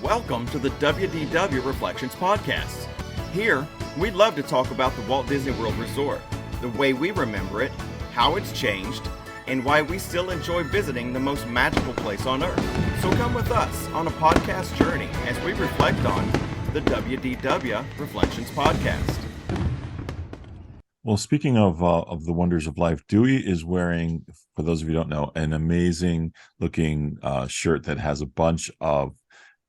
Welcome to the WDW Reflections Podcast. Here, we'd love to talk about the Walt Disney World Resort, the way we remember it, how it's changed, and why we still enjoy visiting the most magical place on Earth. So come with us on a podcast journey as we reflect on the WDW Reflections Podcast. Well, speaking of the wonders of life, Dewey is wearing, for those of you who don't know, an amazing looking shirt that has a bunch of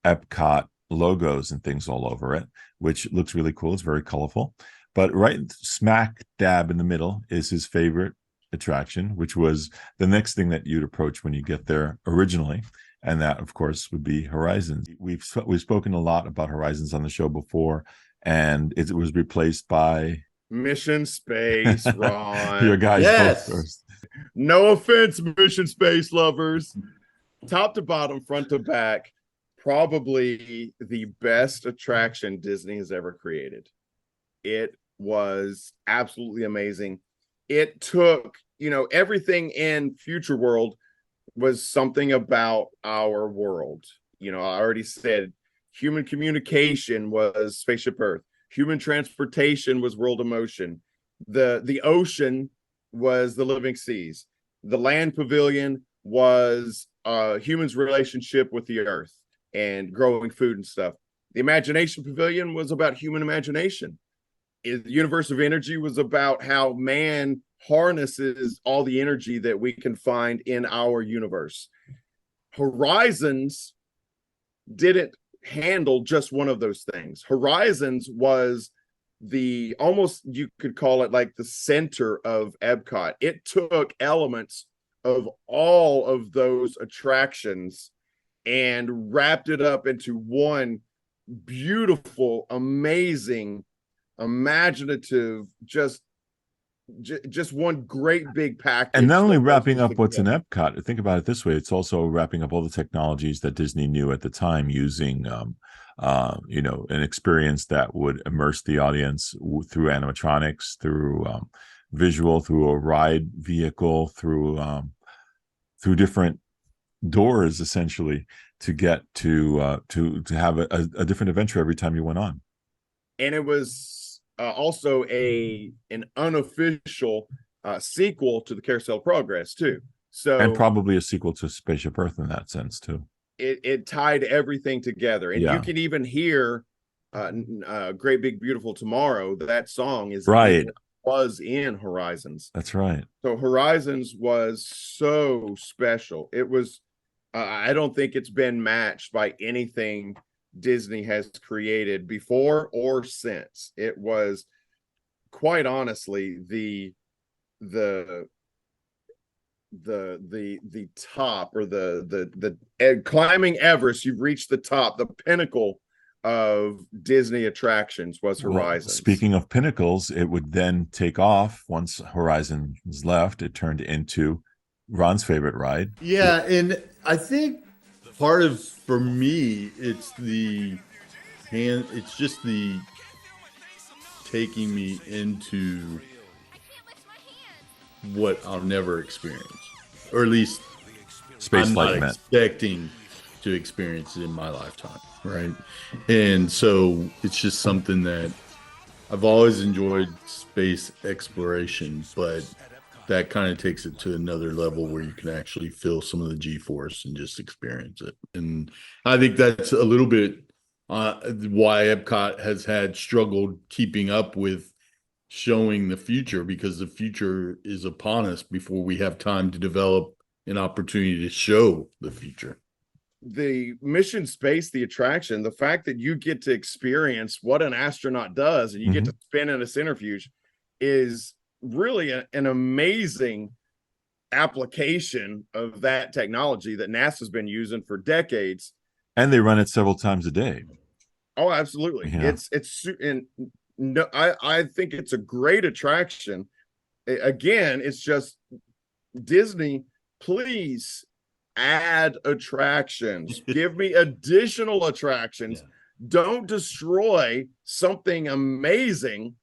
Epcot logos and things all over it, which looks really cool. It's very colorful. But right smack dab in the middle is his favorite attraction, which was the next thing that you'd approach when you get there originally. And that, of course, would be Horizons. We've spoken a lot about Horizons on the show before, and it was replaced by Mission Space, Ron. Your guys Yes. both first. No offense, Mission Space lovers. Top to bottom, front to back, probably the best attraction Disney has ever created. It was absolutely amazing. It took, everything in Future World was something about our world. I already said human communication was Spaceship Earth. Human transportation was World of Motion. The ocean was the Living Seas. The land pavilion was humans' relationship with the earth and growing food and stuff. The imagination pavilion was about human imagination. The universe of energy was about how man harnesses all the energy that we can find in our universe. Horizons didn't handle just one of those things. Horizons was almost you could call it like the center of Epcot. It took elements of all of those attractions and wrapped it up into one beautiful, amazing, imaginative, just one great big package. And not only wrapping up what's in Epcot, think about it this way, it's also wrapping up all the technologies that Disney knew at the time, using an experience that would immerse the audience through animatronics, through visual, through a ride vehicle, through different doors, essentially, to get to have a different adventure every time you went on. And it was also an unofficial sequel to the Carousel of Progress too. And probably a sequel to Spaceship Earth in that sense too. It tied everything together, and you can even hear "Great Big Beautiful Tomorrow." That song was in Horizons. That's right. So Horizons was so special. It was. I don't think it's been matched by anything Disney has created before or since. It was, quite honestly, the top, or the climbing Everest. You've reached the top, the pinnacle of Disney attractions was Horizons. Well, speaking of pinnacles, it would then take off once Horizons left. It turned into Ron's favorite ride. Yeah, and I think for me, it's just the taking me into what I'll never experience, or at least I'm not expecting to experience it in my lifetime, right? And so it's just something that I've always enjoyed, space exploration, but that kind of takes it to another level where you can actually feel some of the G-force and just experience it. And I think that's a little bit why Epcot has struggled keeping up with showing the future, because the future is upon us before we have time to develop an opportunity to show the future. The Mission Space, the attraction, the fact that you get to experience what an astronaut does and you get to spin in a centrifuge is really an amazing application of that technology that NASA's been using for decades. And they run it several times a day. Oh, absolutely. Yeah. I think it's a great attraction. Again, it's just Disney, please add attractions. Give me additional attractions. Yeah. Don't destroy something amazing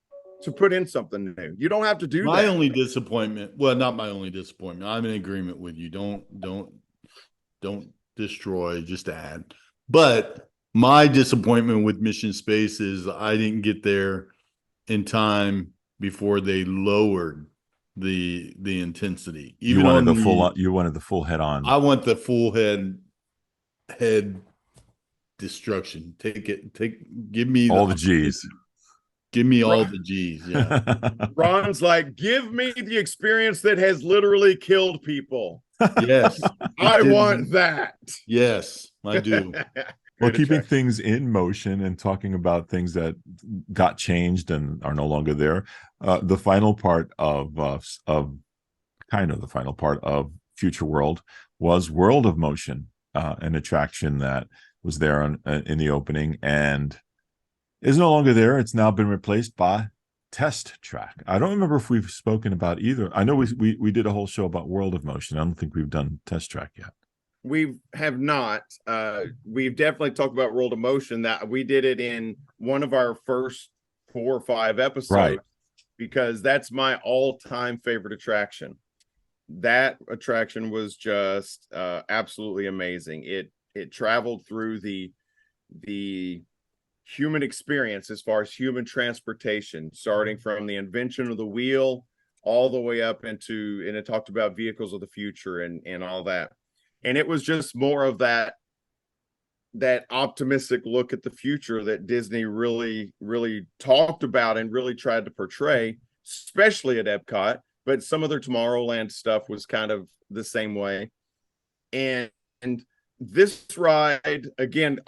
to put in something new. You don't have to do my that. Only disappointment. Well, not my only disappointment. I'm in agreement with you. Don't destroy, just add. But My disappointment with Mission Space is I didn't get there in time before they lowered the intensity. You Even wanted on the the, full. You wanted the full head on. I want the full head destruction. Give me All the G's. Give me all the G's. Yeah. Ron's like, give me the experience that has literally killed people. Yes. I want that. Yes, I do. Well, keeping things in motion and talking about things that got changed and are no longer there. The final part of the final part of Future World was World of Motion, an attraction that was there in the opening and is no longer there. It's now been replaced by Test Track. I don't remember if we've spoken about either. I know we did a whole show about World of Motion. I don't think we've done Test Track yet. We have not. We've definitely talked about World of Motion. That we did it in one of our first 4 or 5 episodes, right? Because that's my all-time favorite attraction. That attraction was just absolutely amazing. It traveled through the human experience as far as human transportation, starting from the invention of the wheel all the way up into, and it talked about vehicles of the future and all that. And it was just more of that optimistic look at the future that Disney really, really talked about and really tried to portray, especially at Epcot. But some of their Tomorrowland stuff was kind of the same way. And this ride, again,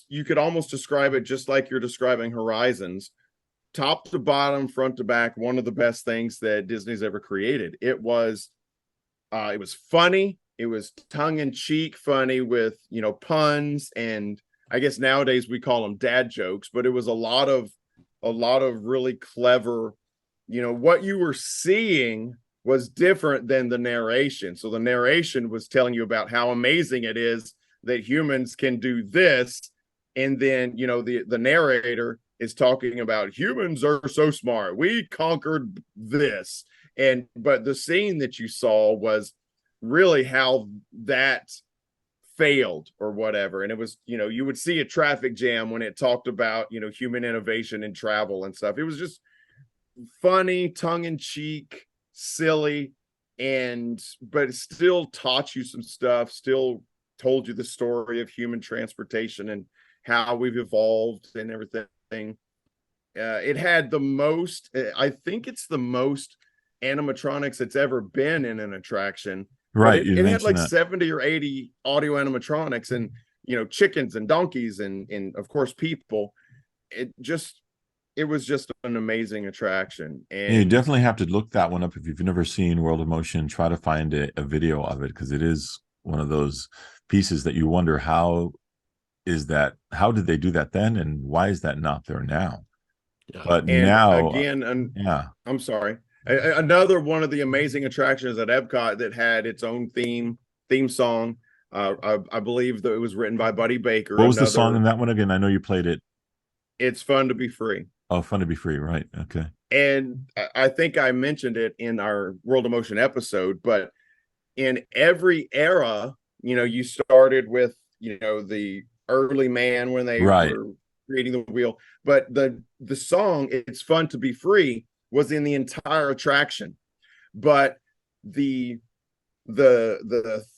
you could almost describe it just like you're describing Horizons, top to bottom, front to back, one of the best things that Disney's ever created. It was funny. It was tongue-in-cheek funny with, puns, and I guess nowadays we call them dad jokes, but it was a lot of really clever, what you were seeing was different than the narration. So the narration was telling you about how amazing it is that humans can do this. And then, the narrator is talking about humans are so smart. We conquered this. But the scene that you saw was really how that failed or whatever. And it was, you would see a traffic jam when it talked about, human innovation and travel and stuff. It was just funny, tongue-in-cheek, silly, but it still taught you some stuff, still told you the story of human transportation and how we've evolved and everything. It had the most, I think it's the most animatronics that's ever been in an attraction. Right. It had like 70 or 80 audio animatronics and, chickens and donkeys and of course people. It was just an amazing attraction. And you definitely have to look that one up if you've never seen World of Motion. Try to find a video of it, because it is one of those pieces that you wonder how did they do that then, and why is that not there now? Yeah. But now again, I'm sorry. Another one of the amazing attractions at Epcot that had its own theme song. I believe that it was written by Buddy Baker. What was the song in that one again? I know you played it. It's Fun to Be Free. Oh, Fun to Be Free, right? Okay. And I think I mentioned it in our World of Motion episode, but in every era, you started with, the early man when they were creating the wheel, but the song "It's Fun to Be Free" was in the entire attraction, but the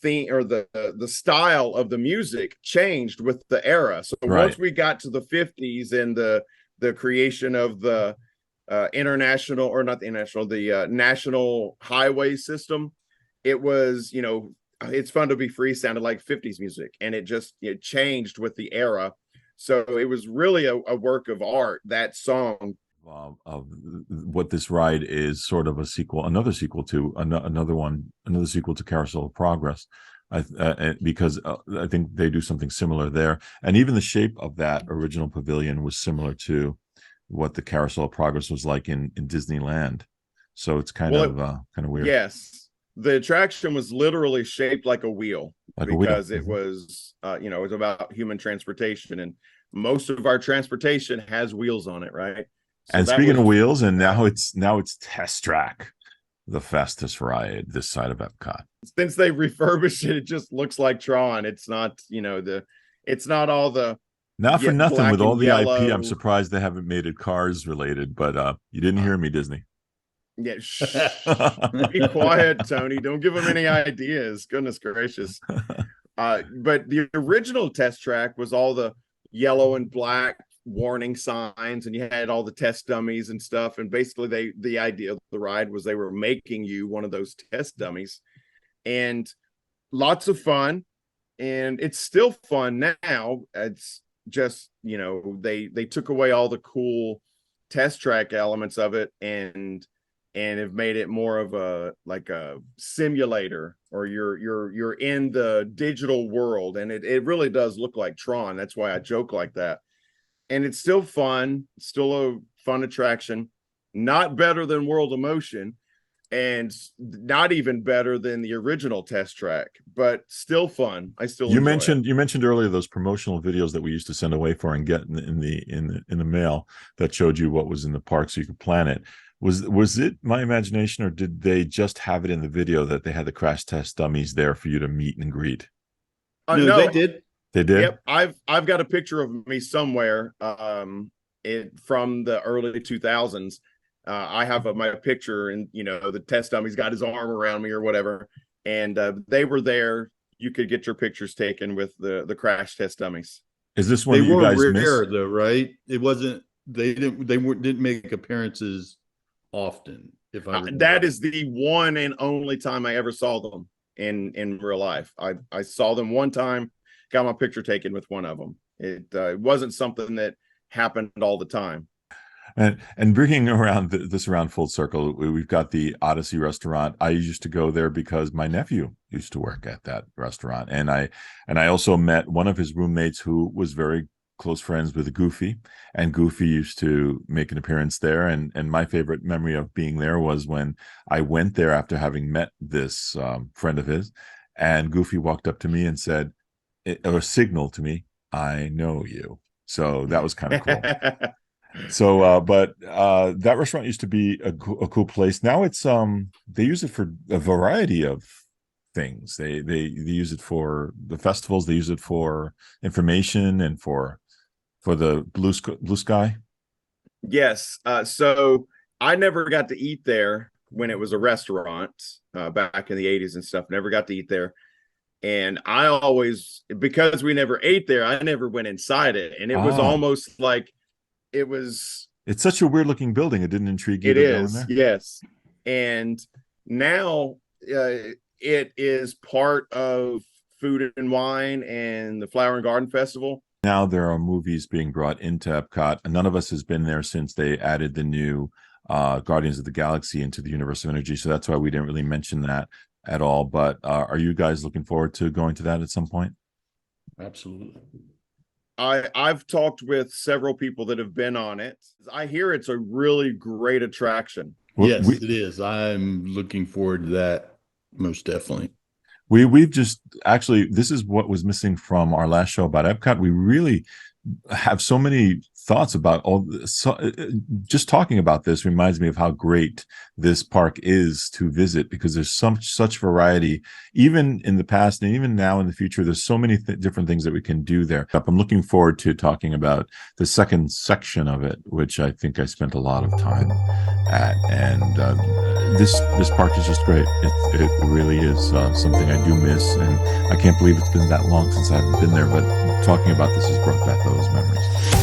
theme or the style of the music changed with the era. So once we got to the 50s and the creation of the national highway system, it was, "It's Fun to Be Free" sounded like 50s music, and it changed with the era. So it was really a work of art, that song. Of what this ride is, sort of another sequel to Carousel of Progress, because I think they do something similar there, and even the shape of that original pavilion was similar to what the Carousel of Progress was like in Disneyland. So it's kind of weird. Yes, the attraction was literally shaped like a wheel, because it was it was about human transportation, and most of our transportation has wheels on it, right? So and speaking of wheels, and now it's Test Track, the fastest ride this side of Epcot. Since they refurbished it, it just looks like Tron. It's not, it's not all the Not for nothing, black with all and the yellow. IP, I'm surprised they haven't made it Cars related, but you didn't hear me, Disney. Yeah, shh. Be quiet, Tony. Don't give them any ideas. Goodness gracious. But the original test track was all the yellow and black warning signs, and you had all the test dummies and stuff. And basically, the idea of the ride was they were making you one of those test dummies, and lots of fun. And it's still fun now. It's just, they took away all the cool test track elements of it and have made it more of a simulator, or you're in the digital world, and it really does look like Tron. That's why I joke like that. And it's still fun, still a fun attraction, not better than World of Motion, and not even better than the original test track, but still fun. I still you enjoy mentioned earlier those promotional videos that we used to send away for and get in the mail that showed you what was in the park so you could plan it. Was it my imagination, or did they just have it in the video that they had the crash test dummies there for you to meet and greet? No, they did. They did. Yep, I've got a picture of me somewhere from the early 2000s. I have my picture, and the test dummy's got his arm around me or whatever, and they were there. You could get your pictures taken with the crash test dummies. Is this one They you were guys rare missed? though, right? It wasn't. They didn't make appearances often. If I remember. That is the one and only time I ever saw them in real life. I saw them one time, got my picture taken with one of them. It wasn't something that happened all the time. And bringing this around full circle, we've got the Odyssey restaurant. I used to go there because my nephew used to work at that restaurant, and I also met one of his roommates who was very close friends with Goofy, and Goofy used to make an appearance there. And my favorite memory of being there was when I went there after having met this friend of his, and Goofy walked up to me and said, or signaled to me, "I know you." So that was kind of cool. So, but that restaurant used to be a cool place. Now it's they use it for a variety of things. They use it for the festivals. They use it for information and for the blue sky. Yes. So I never got to eat there when it was a restaurant back in the 80s and stuff. Never got to eat there. And I always, because we never ate there, I never went inside it. And it was almost like it's such a weird looking building. It didn't intrigue you? It is, yes. And now it is part of Food and Wine and the Flower and Garden Festival. Now there are movies being brought into Epcot, and none of us has been there since they added the new Guardians of the Galaxy into the Universe of Energy. So that's why we didn't really mention that at all. But are you guys looking forward to going to that at some point? Absolutely. I've talked with several people that have been on it. I hear it's a really great attraction. Yes, it is. I'm looking forward to that, most definitely. We've just actually, this is what was missing from our last show about Epcot. We really have so many thoughts about all this. So, just talking about this reminds me of how great this park is to visit, because there's such variety, even in the past and even now in the future. There's so many different things that we can do there. I'm looking forward to talking about the second section of it, which I think I spent a lot of time at. And this park is just great. It really is something I do miss, and I can't believe it's been that long since I haven't been there. But talking about this has brought back those memories.